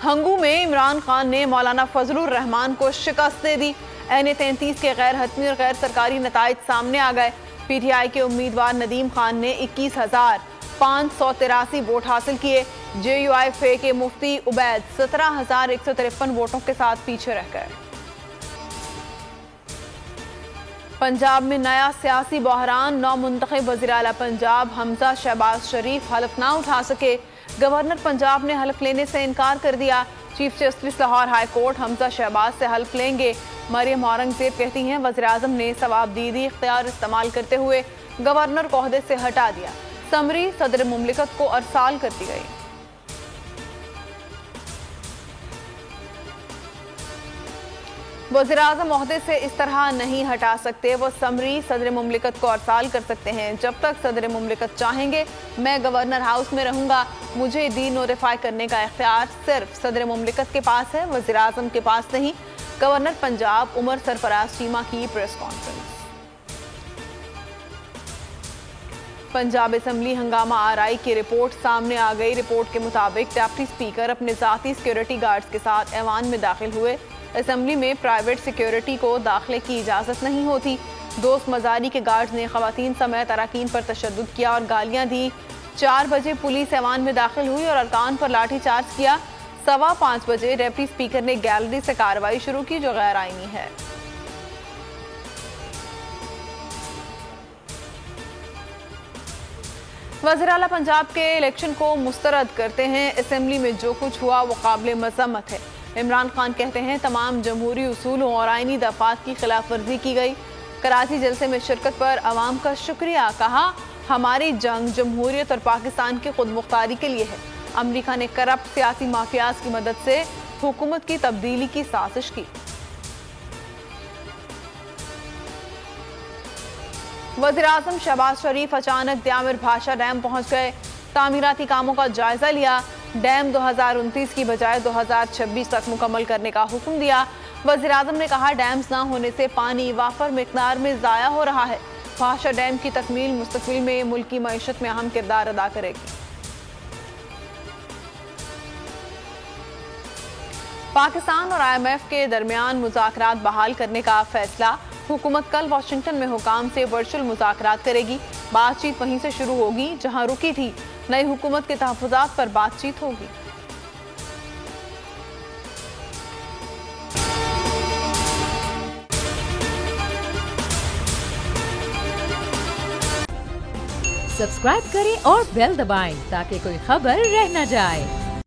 हंगू में इमरान खान ने मौलाना फजलुर रहमान को शिकस्त दे दी। NA-33 के गैर हतमी और गैर सरकारी नताइज सामने आ गए। PTI के उम्मीदवार नदीम खान ने 21,583 वोट हासिल किए। JUI-FA के मुफ्ती उबैद 17,153 वोटों के साथ पीछे रह गए। पंजाब में नया सियासी बहरान। नौ मुंतखब वज़ीर आला पंजाब हमजा शहबाज शरीफ हलफ ना उठा सके। गवर्नर पंजाब ने हलफ लेने से इनकार कर दिया। Chief justice Lahore high court Hamza Shahbaz से हलफ लेंगे। मरियम औरंगजेब कहती हैं वज़ीर आज़म ने सवाबदीदी इख्तियार इस्तेमाल करते हुए गवर्नर को ओहदे से हटा दिया। समरी सदर मुमलिकत को अरसाल कर दी गई। वज़ीर आज़म ओहदे से इस तरह नहीं हटा सकते। वो समरी सदर मुमलिकत को अरसाल कर सकते हैं। जब तक सदर मुमलिकत चाहेंगे मैं गवर्नर हाउस में रहूंगा। मुझे डी नोटिफाई करने का इख्तियार सिर्फ सदर मुमलिकत के पास है, वज़ीर आज़म के पास नहीं। गवर्नर पंजाब उमर सरफराज चीमा की प्रेस कॉन्फ्रेंस। पंजाब असेंबली हंगामा आरआई की रिपोर्ट सामने आ गई। रिपोर्ट के मुताबिक डिप्टी स्पीकर अपने ज़ाती सिक्योरिटी गार्ड्स के साथ ऐवान में दाखिल हुए। असेंबली में प्राइवेट सिक्योरिटी को दाखिले की इजाज़त नहीं होती। दोस्त मजारी के गार्ड्स ने खवातीन समेत अरकान पर तशद्दुद किया और गालियां दी। 4 बजे पुलिस ऐवान में दाखिल हुई और अरकान पर लाठीचार्ज किया। 5:15 बजे डिप्टी स्पीकर ने गैलरी से कार्रवाई शुरू की जो गैर आईनी है। वज़ीर आला पंजाब के इलेक्शन को मुस्तरद करते हैं। असेंबली में जो कुछ हुआ वो काबिल मज़म्मत है। इमरान खान कहते हैं तमाम जमहूरी उसूलों और आईनी दफ़ात की खिलाफ वर्जी की गई। कराची जलसे में शिरकत पर अवाम का शुक्रिया। कहा हमारी जंग जमहूरियत और पाकिस्तान की खुद मुख्तारी के लिए है। अमरीका ने करप्ट सियासी माफियाज की मदद से हुकूमत की तब्दीली की साजिश की। वज़ीर आज़म शहबाज शरीफ अचानक द्यामिर भाषा डैम पहुंच गए। तामीराती कामों का जायजा लिया। डैम 2029 की बजाय 2026 तक मुकम्मल करने का हुक्म दिया। वज़ीर आज़म ने कहा डैम्स ना होने से पानी वाफर मिकदार में ज़ाया हो रहा है। भाषा डैम की तकमील मुस्तकबिल में मुल्क की मईशत में अहम किरदार अदा करेगी। पाकिस्तान और IMF के दरमियान मुज़ाकरात बहाल करने का फैसला। हुकूमत कल वाशिंगटन में हुकाम से वर्चुअल मुज़ाकरात करेगी। बातचीत वहीं से शुरू होगी जहां रुकी थी। नई हुकूमत के तहफ़्फ़ुज़ात पर बातचीत होगी। सब्सक्राइब करें और बेल दबाएं ताकि कोई खबर रह न जाए।